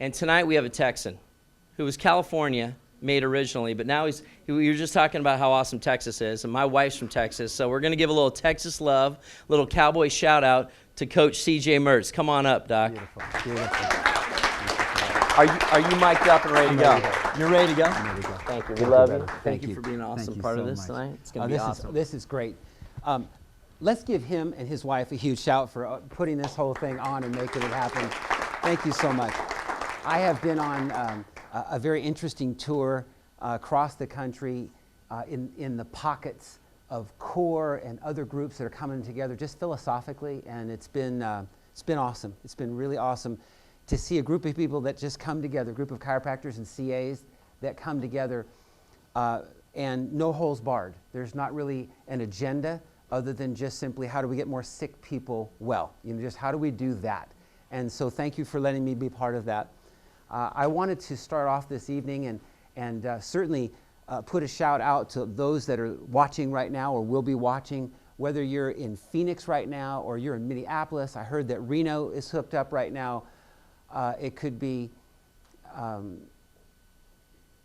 And tonight we have a Texan who was California made originally, but now we were just talking about how awesome Texas is, and my wife's from Texas, so we're going to give a little Texas love, a little cowboy shout out to Coach Cj Mertz. Come on up, Doc. Beautiful, beautiful. Are you mic'd up and ready to go? You're ready to go? I'm ready to go. Thank you. We love you. Thank you you for being an awesome you part so of this much. tonight. It's going to be awesome. This is great. Let's give him and his wife a huge shout for putting this whole thing on and making it happen. Thank you so much. I have been on a very interesting tour across the country in the pockets of CORE and other groups that are coming together just philosophically, and it's been awesome. It's been really awesome to see a group of people that just come together, a group of chiropractors and CAs that come together and no holes barred. There's not really an agenda other than just simply how do we get more sick people well? Just how do we do that? And so thank you for letting me be part of that. I wanted to start off this evening and certainly put a shout out to those that are watching right now or will be watching, whether you're in Phoenix right now or you're in Minneapolis. I heard that Reno is hooked up right now. It could be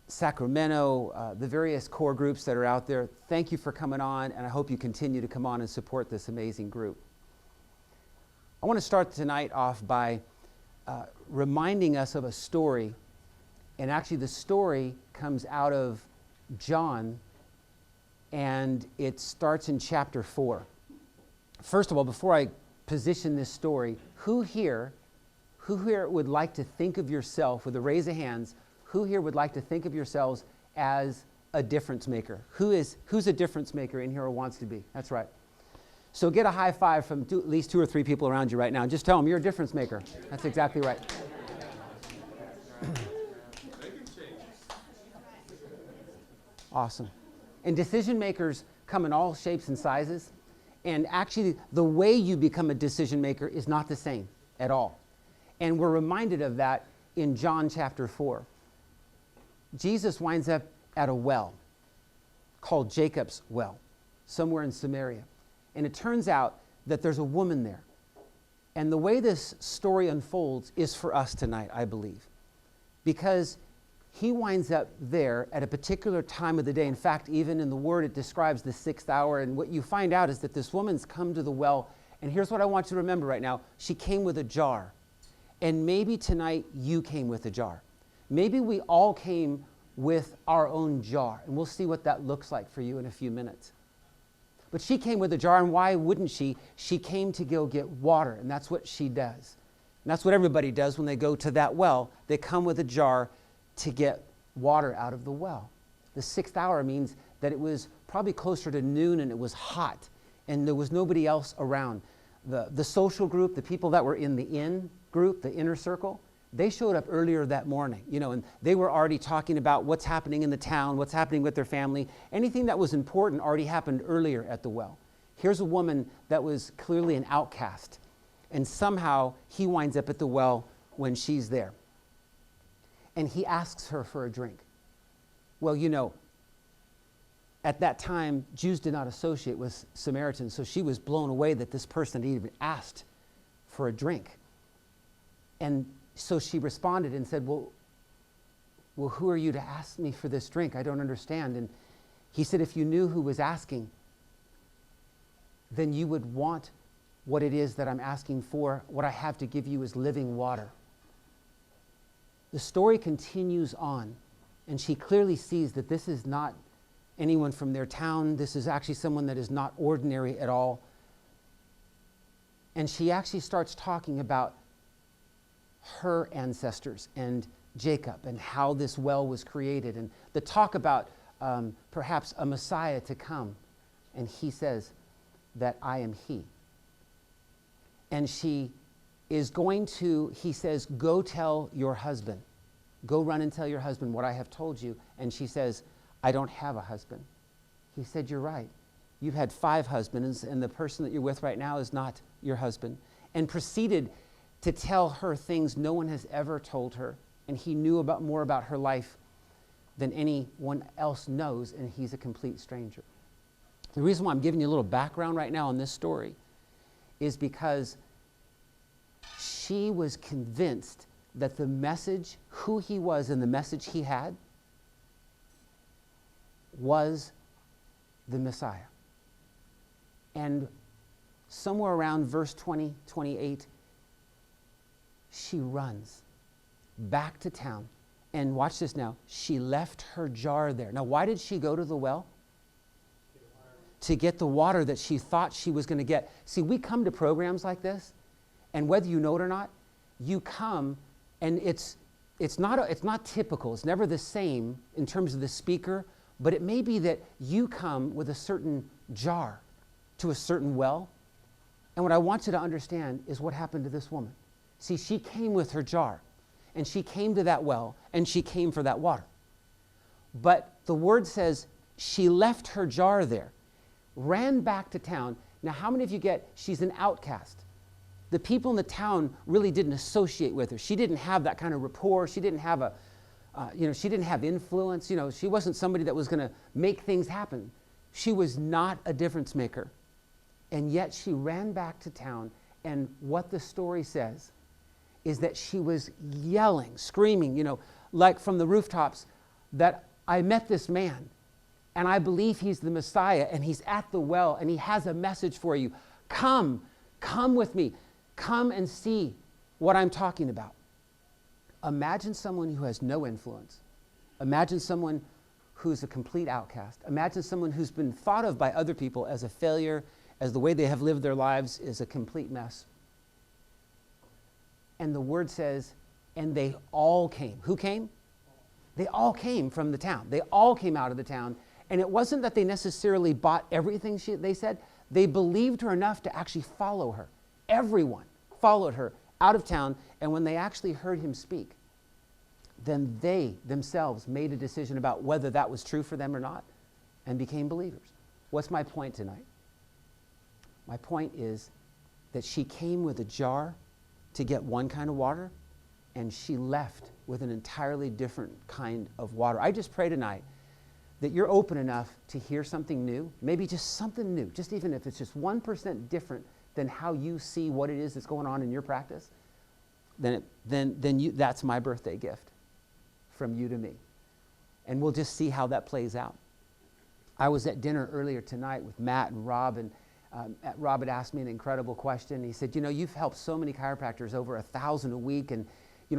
Sacramento, the various CORE groups that are out there. Thank you for coming on, and I hope you continue to come on and support this amazing group. I want to start tonight off by reminding us of a story, and actually the story comes out of John, and it starts in chapter 4. First of all, before I position this story, who here would like to think of yourself, with a raise of hands, who here would like to think of yourselves as a difference maker? Who's a difference maker in here or wants to be? That's right. So get a high five from at least 2 or 3 people around you right now. Just tell them you're a difference maker. That's exactly right. Awesome. And decision makers come in all shapes and sizes. And actually, the way you become a decision maker is not the same at all. And we're reminded of that in John chapter 4. Jesus winds up at a well called Jacob's well, somewhere in Samaria. And it turns out that there's a woman there. And the way this story unfolds is for us tonight, I believe. Because he winds up there at a particular time of the day. In fact, even in the Word, it describes the 6th hour. And what you find out is that this woman's come to the well. And here's what I want you to remember right now. She came with a jar. And maybe tonight you came with a jar. Maybe we all came with our own jar. And we'll see what that looks like for you in a few minutes. But she came with a jar, and why wouldn't she? She came to go get water, and that's what she does. And that's what everybody does when they go to that well. They come with a jar to get water out of the well. The 6th hour means that it was probably closer to noon, and it was hot, and there was nobody else around. The social group, the people that were in the in group, the inner circle, they showed up earlier that morning, and they were already talking about what's happening in the town, what's happening with their family. Anything that was important already happened earlier at the well. Here's a woman that was clearly an outcast, and somehow he winds up at the well when she's there. And he asks her for a drink. Well, at that time, Jews did not associate with Samaritans, so she was blown away that this person had even asked for a drink. And so she responded and said, well, who are you to ask me for this drink? I don't understand. And he said, if you knew who was asking, then you would want what it is that I'm asking for. What I have to give you is living water. The story continues on, and she clearly sees that this is not anyone from their town. This is actually someone that is not ordinary at all. And she actually starts talking about her ancestors and Jacob and how this well was created, and the talk about perhaps a Messiah to come. And he says that I am he. And she is going to, he says, go tell your husband. Go run and tell your husband what I have told you. And she says, I don't have a husband. He said, you're right. You've had 5 husbands, and the person that you're with right now is not your husband. And proceeded to tell her things no one has ever told her. And he knew more about her life than anyone else knows, and he's a complete stranger. The reason why I'm giving you a little background right now on this story is because she was convinced that the message, who he was and the message he had, was the Messiah. And somewhere around verse 20, 28, she runs back to town. And watch this now. She left her jar there. Now, why did she go to the well? To get the water that she thought she was going to get. See, we come to programs like this, and whether you know it or not, you come, and it's not typical. It's never the same in terms of the speaker, but it may be that you come with a certain jar to a certain well. And what I want you to understand is what happened to this woman. See, she came with her jar, and she came to that well, and she came for that water. But the word says she left her jar there, ran back to town. Now, how many of you get she's an outcast? The people in the town really didn't associate with her. She didn't have that kind of rapport. She didn't have she didn't have influence. She wasn't somebody that was going to make things happen. She was not a difference maker. And yet she ran back to town, and what the story says is that she was yelling, screaming, like from the rooftops, that I met this man, and I believe he's the Messiah, and he's at the well, and he has a message for you. Come with me. Come and see what I'm talking about. Imagine someone who has no influence. Imagine someone who's a complete outcast. Imagine someone who's been thought of by other people as a failure, as the way they have lived their lives is a complete mess. And the word says, and they all came. Who came? They all came from the town. They all came out of the town. And it wasn't that they necessarily bought everything they said. They believed her enough to actually follow her. Everyone followed her out of town. And when they actually heard him speak, then they themselves made a decision about whether that was true for them or not and became believers. What's my point tonight? My point is that she came with a jar to get one kind of water, and she left with an entirely different kind of water. I just pray tonight that you're open enough to hear something new, maybe just something new, just even if it's just 1% different than how you see what it is that's going on in your practice, then that's my birthday gift from you to me. And we'll just see how that plays out. I was at dinner earlier tonight with Matt and Rob, and Rob had asked me an incredible question. He said, you've helped so many chiropractors, over 1,000 a week, and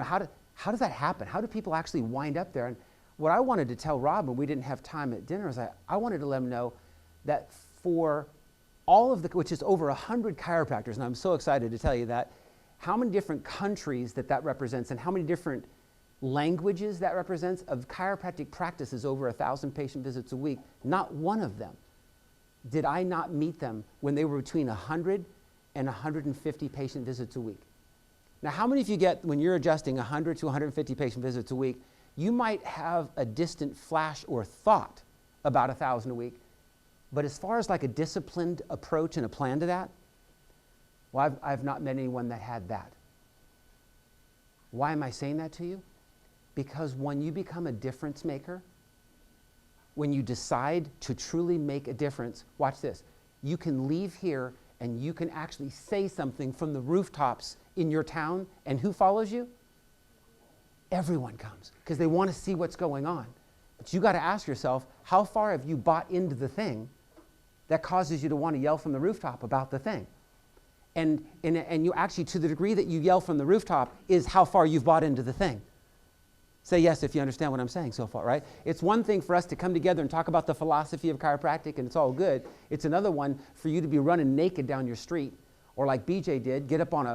how does that happen? How do people actually wind up there? And what I wanted to tell Rob, and we didn't have time at dinner, is I wanted to let him know that for all of which is over 100 chiropractors, and I'm so excited to tell you that, how many different countries that represents, and how many different languages that represents of chiropractic practices over 1,000 patient visits a week, not one of them did I not meet them when they were between 100 and 150 patient visits a week. Now, how many of you get, when you're adjusting 100 to 150 patient visits a week, you might have a distant flash or thought about 1,000 a week, but as far as like a disciplined approach and a plan to that, well, I've not met anyone that had that. Why am I saying that to you? Because when you become a difference maker, when you decide to truly make a difference, watch this, you can leave here and you can actually say something from the rooftops in your town, and who follows you? Everyone comes, because they want to see what's going on. But you got to ask yourself, how far have you bought into the thing that causes you to want to yell from the rooftop about the thing? And you actually, to the degree that you yell from the rooftop, is how far you've bought into the thing. Say yes if you understand what I'm saying so far, right? It's one thing for us to come together and talk about the philosophy of chiropractic, and it's all good. It's another one for you to be running naked down your street, or like BJ did, get up on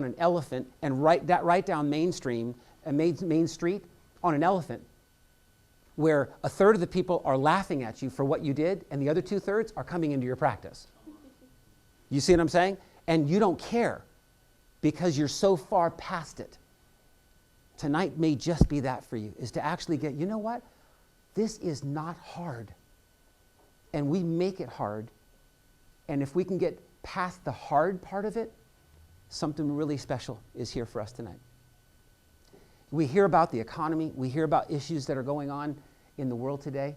an elephant and right down Main Street on an elephant, where a third of the people are laughing at you for what you did, and the other 2/3 are coming into your practice. You see what I'm saying? And you don't care because you're so far past it. Tonight may just be that for you, is to actually get, you know what? This is not hard. And we make it hard. And if we can get past the hard part of it, something really special is here for us tonight. We hear about the economy. We hear about issues that are going on in the world today.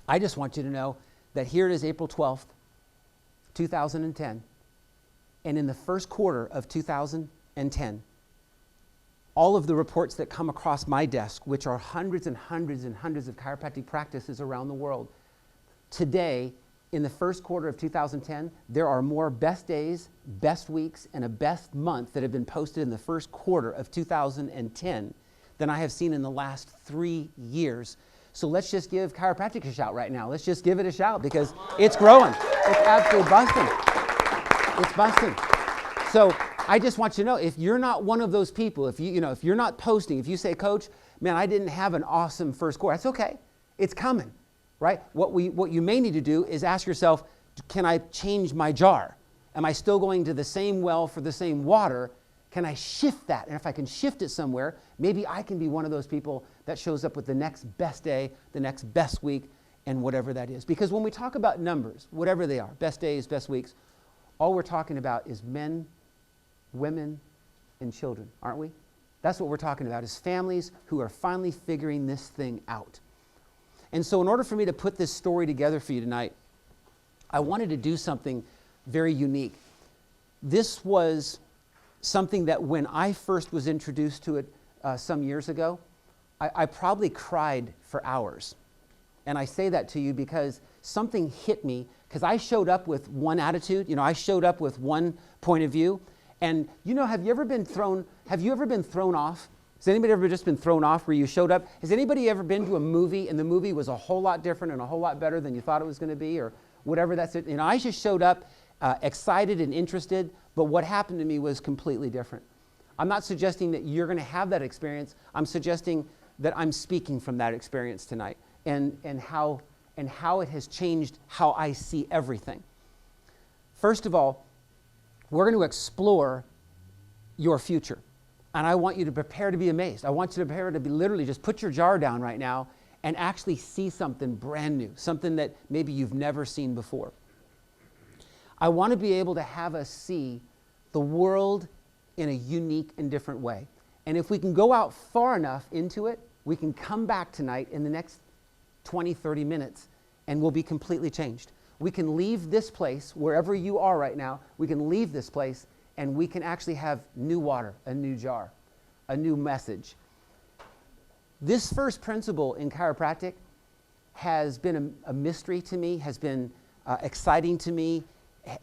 I just want you to know that here it is, April 12th, 2010. And in the first quarter of 2010, all of the reports that come across my desk, which are hundreds and hundreds and hundreds of chiropractic practices around the world, today, in the first quarter of 2010, there are more best days, best weeks, and a best month that have been posted in the first quarter of 2010 than I have seen in the last 3 years. So let's just give chiropractic a shout right now. Let's just give it a shout because it's growing. It's absolutely busting. It's busting. So I just want you to know, if you're not one of those people, if you're not posting, if you say, Coach, man, I didn't have an awesome first quarter, that's okay. It's coming. Right? What you may need to do is ask yourself, can I change my jar? Am I still going to the same well for the same water? Can I shift that? And if I can shift it somewhere, maybe I can be one of those people that shows up with the next best day, the next best week, and whatever that is. Because when we talk about numbers, whatever they are, best days, best weeks, all we're talking about is men, women, and children, aren't we? That's what we're talking about, is families who are finally figuring this thing out. And so in order for me to put this story together for you tonight, I wanted to do something very unique. This was something that when I first was introduced to it some years ago, I probably cried for hours. And I say that to you because something hit me, because I showed up with one attitude, I showed up with one point of view. And have you ever been thrown off? Has anybody ever just been thrown off where you showed up? Has anybody ever been to a movie and the movie was a whole lot different and a whole lot better than you thought it was going to be, or whatever that's it? I just showed up excited and interested, but what happened to me was completely different. I'm not suggesting that you're going to have that experience. I'm suggesting that I'm speaking from that experience tonight and how it has changed how I see everything. First of all, we're going to explore your future. And I want you to prepare to be amazed. I want you to prepare to be literally just put your jar down right now and actually see something brand new, something that maybe you've never seen before. I want to be able to have us see the world in a unique and different way. And if we can go out far enough into it, we can come back tonight in the next 20, 30 minutes and we'll be completely changed. We can leave this place, wherever you are right now, we can leave this place and we can actually have new water, a new jar, a new message. This first principle in chiropractic has been a mystery to me, has been exciting to me,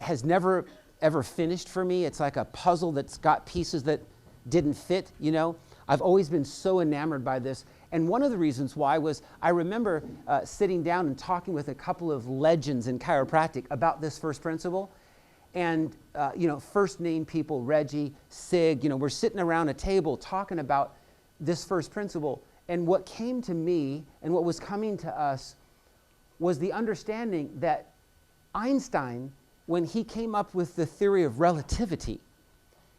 has never ever finished for me. It's like a puzzle that's got pieces that didn't fit, I've always been so enamored by this. And one of the reasons why was I remember sitting down and talking with a couple of legends in chiropractic about this first principle. And, first name people, Reggie, Sig, we're sitting around a table talking about this first principle. And what came to me and what was coming to us was the understanding that Einstein, when he came up with the theory of relativity,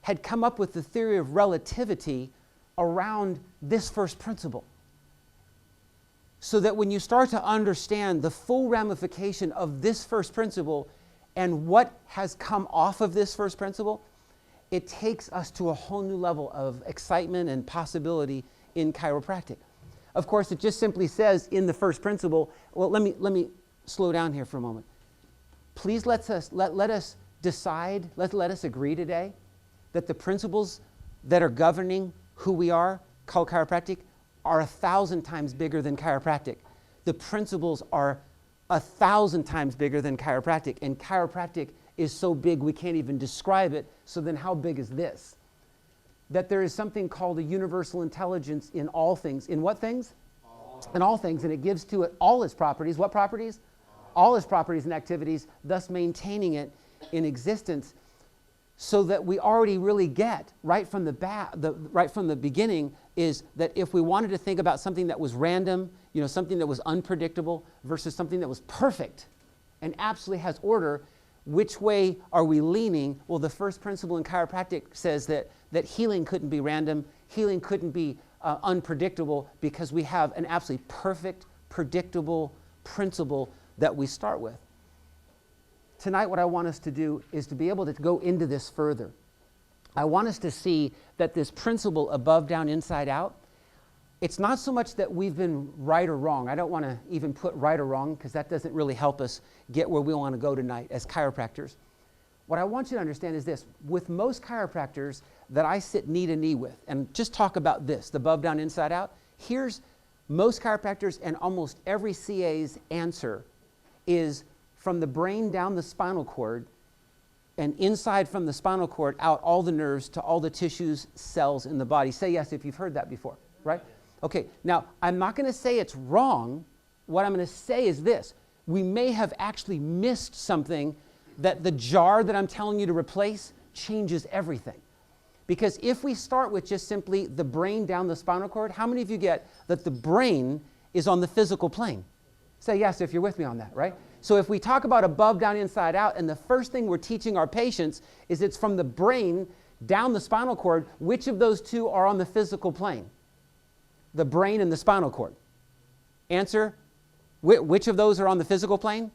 had come up with the theory of relativity around this first principle. So that when you start to understand the full ramification of this first principle and what has come off of this first principle, it takes us to a whole new level of excitement and possibility in chiropractic. Of course, it just simply says in the first principle, well, let me slow down here for a moment. Please let us decide, let us agree today that the principles that are governing who we are, called chiropractic, are 1,000 times bigger than chiropractic. The principles are 1,000 times bigger than chiropractic, and chiropractic is so big we can't even describe it. So then how big is this? That there is something called a universal intelligence in all things. In what things? In all things, and it gives to it all its properties. What properties? All its properties and activities, thus maintaining it in existence, so that we already really get right from the beginning is that if we wanted to think about something that was random, something that was unpredictable versus something that was perfect and absolutely has order, which way are we leaning? Well, the first principle in chiropractic says that healing couldn't be random, healing couldn't be unpredictable, because we have an absolutely perfect, predictable principle that we start with. Tonight, what I want us to do is to be able to go into this further. I want us to see that this principle above, down, inside, out, it's not so much that we've been right or wrong. I don't want to even put right or wrong, because that doesn't really help us get where we want to go tonight as chiropractors. what I want you to understand is this. With most chiropractors that I sit knee to knee with, and just talk about this, the above, down, inside, out, here's most chiropractors and almost every CA's answer is from the brain down the spinal cord and inside from the spinal cord out all the nerves to all the tissues, cells in the body. Say yes if you've heard that before, right? Okay, now I'm not going to say it's wrong. What I'm going to say is this. We may have actually missed something, that the jar that I'm telling you to replace changes everything. Because if we start with just simply the brain down the spinal cord, how many of you get that the brain is on the physical plane? Say yes if you're with me on that, right? So if we talk about above, down, inside, out, and the first thing we're teaching our patients is it's from the brain down the spinal cord, which of those two are on the physical plane? The brain and the spinal cord. Answer, which of those are on the physical plane?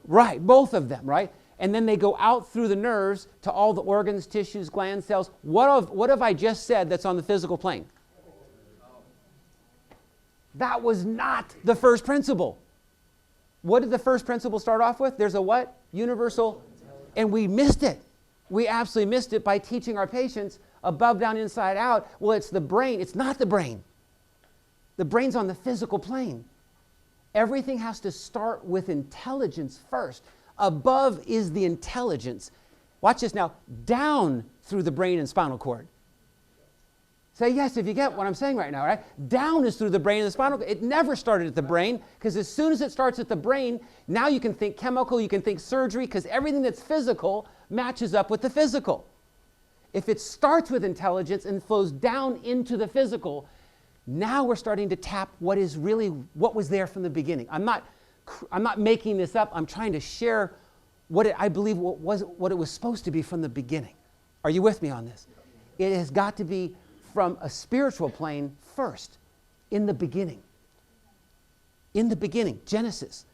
Right, both of them, right? And then they go out through the nerves to all the organs, tissues, glands, cells. What have I just said that's on the physical plane? That was not the first principle. What did the first principle start off with? There's a what? Universal. And we missed it. We absolutely missed it by teaching our patients above, down, inside, out. Well, it's the brain. It's not the brain. The brain's on the physical plane. Everything has to start with intelligence first. Above is the intelligence. Watch this now. Down through the brain and spinal cord. Say yes if you get what I'm saying right now, right? Down is through the brain and the spinal cord. It never started at the brain, because as soon as it starts at the brain, now you can think chemical, you can think surgery, because everything that's physical matches up with the physical. If it starts with intelligence and flows down into the physical, now we're starting to tap what was there from the beginning. I'm not making this up. I'm trying to share I believe what it was supposed to be from the beginning. Are you with me on this? It has got to be from a spiritual plane first, in the beginning. In the beginning, Genesis.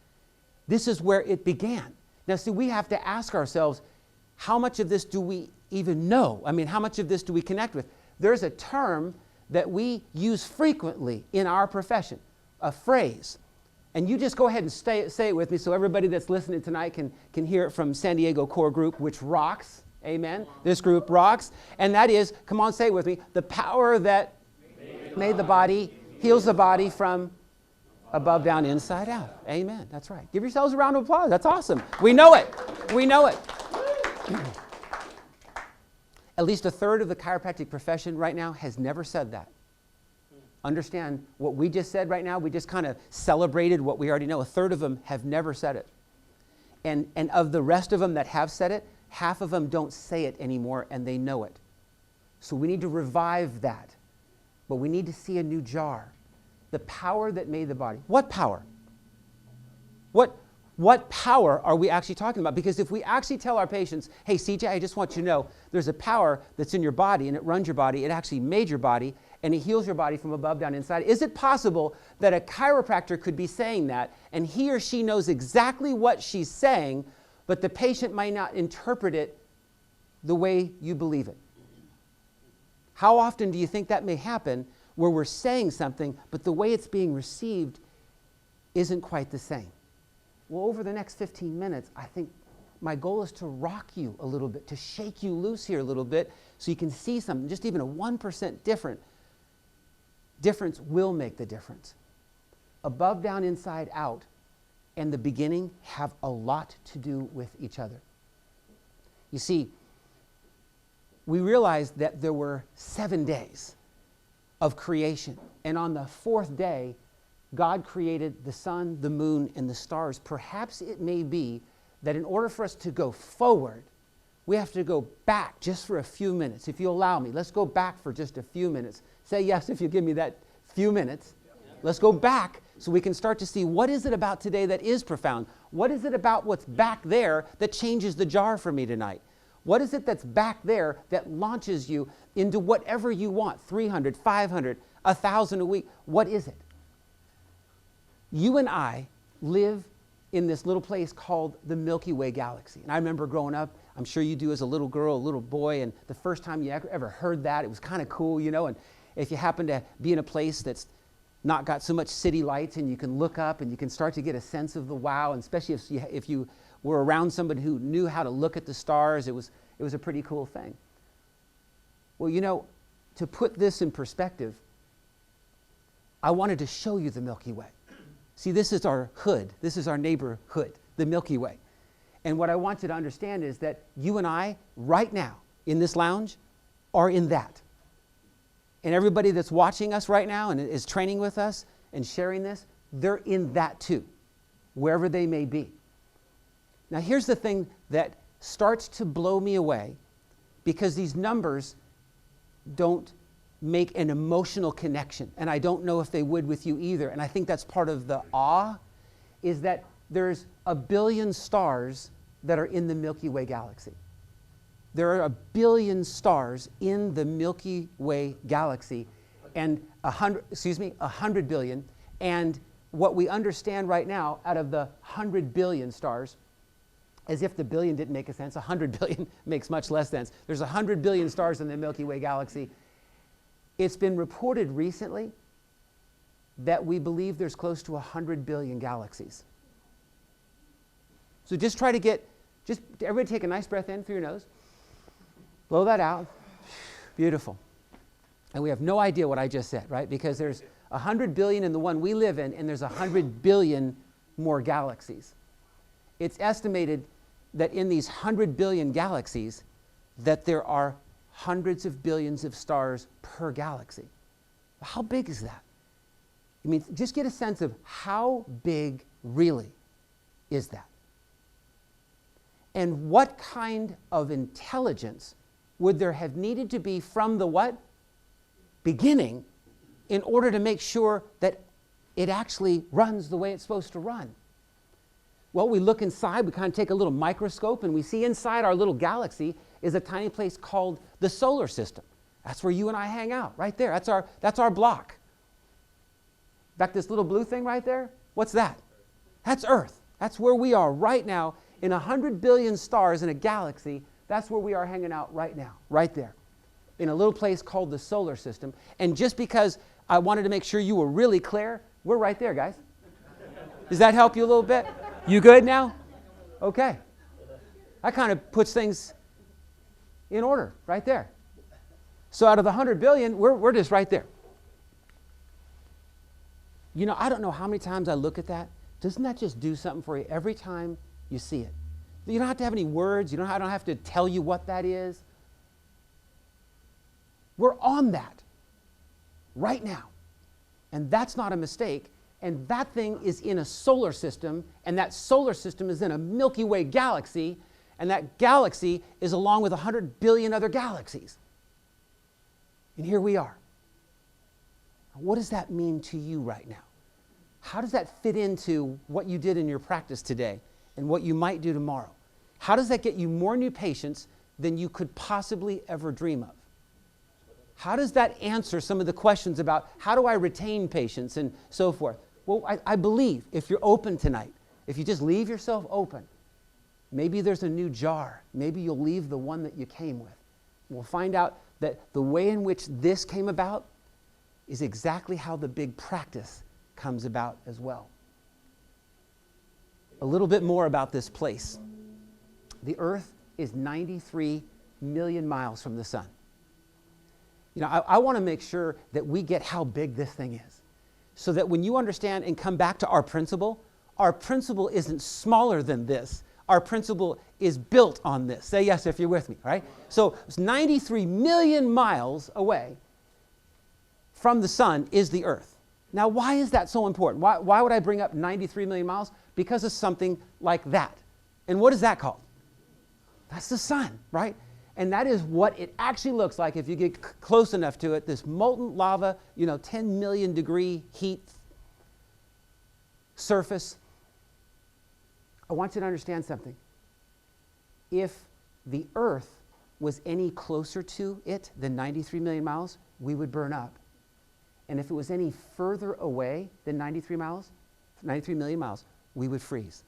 This is where it began. Now, see, we have to ask ourselves, how much of this do we even know? I mean, how much of this do we connect with? There's a term that we use frequently in our profession, a phrase. And you just go ahead and say it with me so everybody that's listening tonight can hear it from San Diego Core Group, which rocks. Amen. This group rocks. And that is, come on, say it with me, the power that made the body, heals the body from above, down, inside, out. Amen. That's right. Give yourselves a round of applause. That's awesome. We know it. We know it. At least a third of the chiropractic profession right now has never said that. Understand what we just said right now? We just kind of celebrated what we already know. A third of them have never said it. And of the rest of them that have said it, half of them don't say it anymore, and they know it. So we need to revive that. But we need to see a new jar. The power that made the body. What power? What power are we actually talking about? Because if we actually tell our patients, hey, CJ, I just want you to know there's a power that's in your body, and it runs your body. It actually made your body, and it heals your body from above, down, inside. Is it possible that a chiropractor could be saying that, and he or she knows exactly what she's saying, but the patient might not interpret it the way you believe it? How often do you think that may happen, where we're saying something, but the way it's being received isn't quite the same? Well, over the next 15 minutes, I think my goal is to rock you a little bit, to shake you loose here a little bit, so you can see something. Just even a 1% difference will make the difference. Above, down, inside, out, and the beginning have a lot to do with each other. You see, we realized that there were 7 days of creation, and on the 4th day, God created the sun, the moon, and the stars. Perhaps it may be that in order for us to go forward, we have to go back just for a few minutes. If you allow me, let's go back for just a few minutes. Say yes if you give me that few minutes. Let's go back so we can start to see, what is it about today that is profound? What is it about what's back there that changes the jar for me tonight? What is it that's back there that launches you into whatever you want? 300, 500, 1,000 a week. What is it? You and I live in this little place called the Milky Way galaxy. And I remember growing up, I'm sure you do as a little girl, a little boy, and the first time you ever heard that, it was kind of cool, you know. And if you happen to be in a place that's not got so much city lights, and you can look up and you can start to get a sense of the wow, and especially if you were around somebody who knew how to look at the stars. It was a pretty cool thing. Well, you know, to put this in perspective, I wanted to show you the Milky Way. See, this is our hood. This is our neighborhood, the Milky Way. And what I want you to understand is that you and I, right now, in this lounge, are in that. And everybody that's watching us right now and is training with us and sharing this, they're in that too, wherever they may be. Now, here's the thing that starts to blow me away, because these numbers don't make an emotional connection, and I don't know if they would with you either. And I think that's part of the awe, is that there's 1 billion stars that are in the Milky Way galaxy. There are 1 billion stars in the Milky Way galaxy, and 100 billion. And what we understand right now, out of the 100 billion stars, as if the billion didn't make a sense, 100 billion makes much less sense. There's 100 billion stars in the Milky Way galaxy. It's been reported recently that we believe there's close to 100 billion galaxies. So just everybody take a nice breath in through your nose. Blow that out. Beautiful. And we have no idea what I just said, right? Because there's 100 billion in the one we live in, and there's 100 billion more galaxies. It's estimated that in these 100 billion galaxies, that there are hundreds of billions of stars per galaxy. How big is that? I mean, just get a sense of how big really is that. And what kind of intelligence would there have needed to be from the what? Beginning, in order to make sure that it actually runs the way it's supposed to run? Well, we look inside, we kind of take a little microscope, and we see inside our little galaxy is a tiny place called the solar system. That's where you and I hang out, right there. That's our block. In fact, this little blue thing right there, what's that? That's Earth. That's where we are right now in 100 billion stars in a galaxy. That's where we are hanging out right now, right there, in a little place called the solar system. And just because I wanted to make sure you were really clear, we're right there, guys. Does that help you a little bit? You good now? Okay. That kind of puts things in order right there. So out of the 100 billion, we're just right there. You know, I don't know how many times I look at that. Doesn't that just do something for you every time you see it? You don't have to have any words. I don't have to tell you what that is. We're on that right now. And that's not a mistake. And that thing is in a solar system, and that solar system is in a Milky Way galaxy, and that galaxy is along with 100 billion other galaxies. And here we are. What does that mean to you right now? How does that fit into what you did in your practice today and what you might do tomorrow? How does that get you more new patients than you could possibly ever dream of? How does that answer some of the questions about how do I retain patients and so forth? Well, I believe if you're open tonight, if you just leave yourself open, maybe there's a new jar. Maybe you'll leave the one that you came with. We'll find out that the way in which this came about is exactly how the big practice comes about as well. A little bit more about this place. The Earth is 93 million miles from the sun. You know, I want to make sure that we get how big this thing is, so that when you understand and come back to our principle isn't smaller than this. Our principle is built on this. Say yes if you're with me, all right? So it's 93 million miles away from the sun is the Earth. Now, why is that so important? Why would I bring up 93 million miles? Because of something like that. And what is that called? That's the sun, right? And that is what it actually looks like if you get close enough to it. This molten lava, 10 million degree heat surface. I want you to understand something. If the Earth was any closer to it than 93 million miles, we would burn up. And if it was any further away than 93 million miles, we would freeze.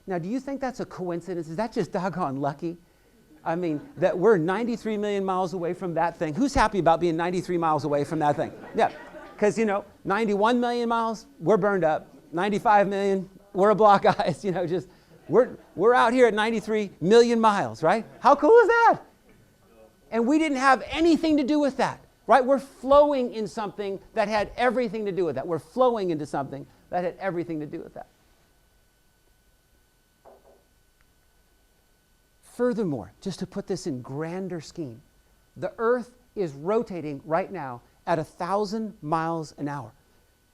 Now, do you think that's a coincidence? Is that just doggone lucky? I mean, that we're 93 million miles away from that thing. Who's happy about being 93 miles away from that thing? Yeah, because, 91 million miles, we're burned up. 95 million, we're a block eyes, We're out here at 93 million miles, right? How cool is that? And we didn't have anything to do with that, right? We're flowing in something that had everything to do with that. We're flowing into something that had everything to do with that. Furthermore, just to put this in grander scheme, the Earth is rotating right now at 1,000 miles an hour.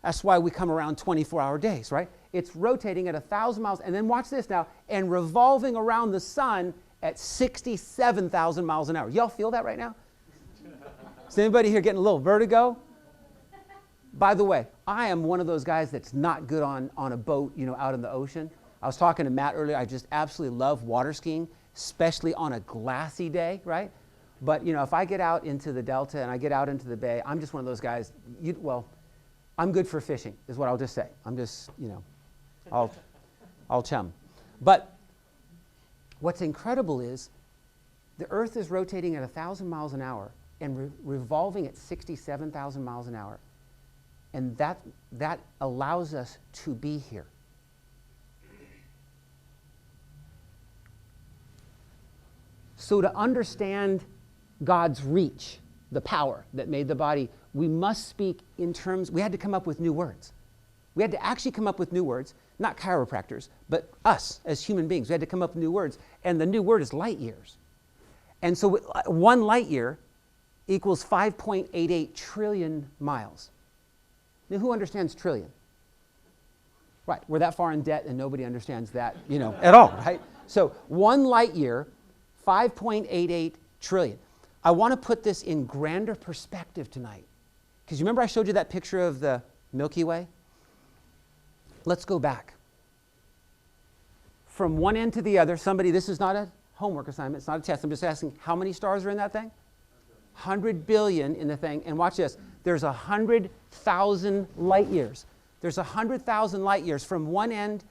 That's why we come around 24-hour days, right? It's rotating at 1,000 miles, and then watch this now, and revolving around the sun at 67,000 miles an hour. Y'all feel that right now? Is anybody here getting a little vertigo? By the way, I am one of those guys that's not good on a boat, out in the ocean. I was talking to Matt earlier. I just absolutely love water skiing, especially on a glassy day, right? But, if I get out into the Delta and I get out into the bay, I'm just one of those guys, I'm good for fishing, is what I'll just say. I'm just, I'll chum. But what's incredible is the Earth is rotating at 1,000 miles an hour and revolving at 67,000 miles an hour. And that allows us to be here. So to understand God's reach, the power that made the body, we must speak in terms, we had to come up with new words. We had to actually come up with new words, not chiropractors, but us as human beings. We had to come up with new words, and the new word is light years. And so 1 light year equals 5.88 trillion miles. Now, who understands trillion? Right, we're that far in debt and nobody understands that, at all, right? So 1 light year, 5.88 trillion. I want to put this in grander perspective tonight. Because you remember I showed you that picture of the Milky Way? Let's go back. From one end to the other, this is not a homework assignment, it's not a test. I'm just asking, how many stars are in that thing? 100 billion in the thing. And watch this. There's 100,000 light years. There's 100,000 light years from one end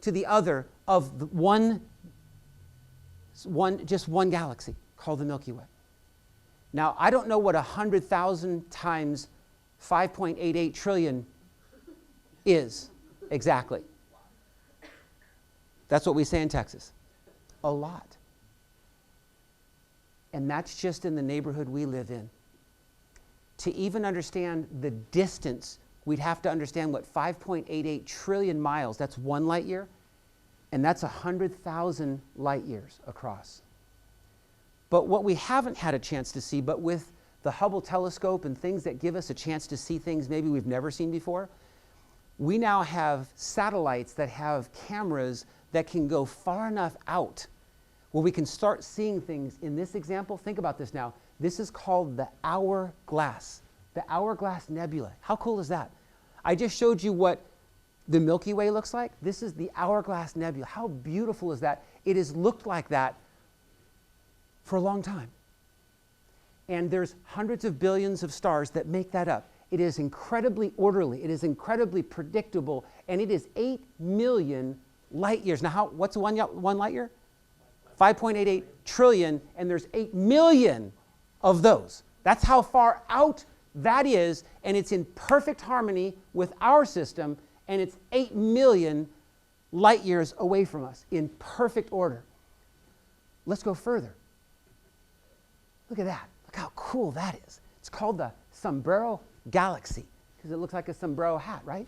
to the other of just one galaxy called the Milky Way. Now, I don't know what 100,000 times 5.88 trillion is exactly. That's what we say in Texas. A lot. And that's just in the neighborhood we live in. To even understand the distance, we'd have to understand what 5.88 trillion miles, that's 1 light year, and that's 100,000 light years across. But what we haven't had a chance to see, but with the Hubble telescope and things that give us a chance to see things maybe we've never seen before, we now have satellites that have cameras that can go far enough out where we can start seeing things. In this example, think about this now. This is called the Hourglass, the Hourglass Nebula. How cool is that? I just showed you what the Milky Way looks like. This is the Hourglass Nebula. How beautiful is that? It has looked like that for a long time. And there's hundreds of billions of stars that make that up. It is incredibly orderly. It is incredibly predictable. And it is 8 million light years. Now, what's one light year? 5.88 trillion, and there's 8 million of those. That's how far out that is, and it's in perfect harmony with our system, and it's 8 million light years away from us in perfect order. Let's go further. Look at that. Look how cool that is. It's called the Sombrero Galaxy because it looks like a sombrero hat, right?